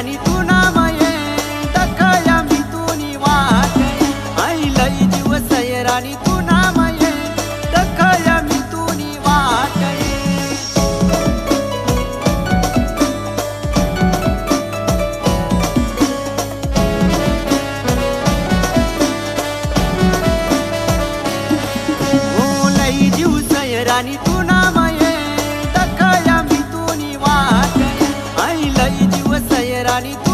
राणी तू नामये दखया मी तुनी वाट आई लई जीव राणी तू नामये दखया मी तुनी वाट ओ लई जीव राणी तू नामये दखया मी तुनी वाट आई लई जीव राणी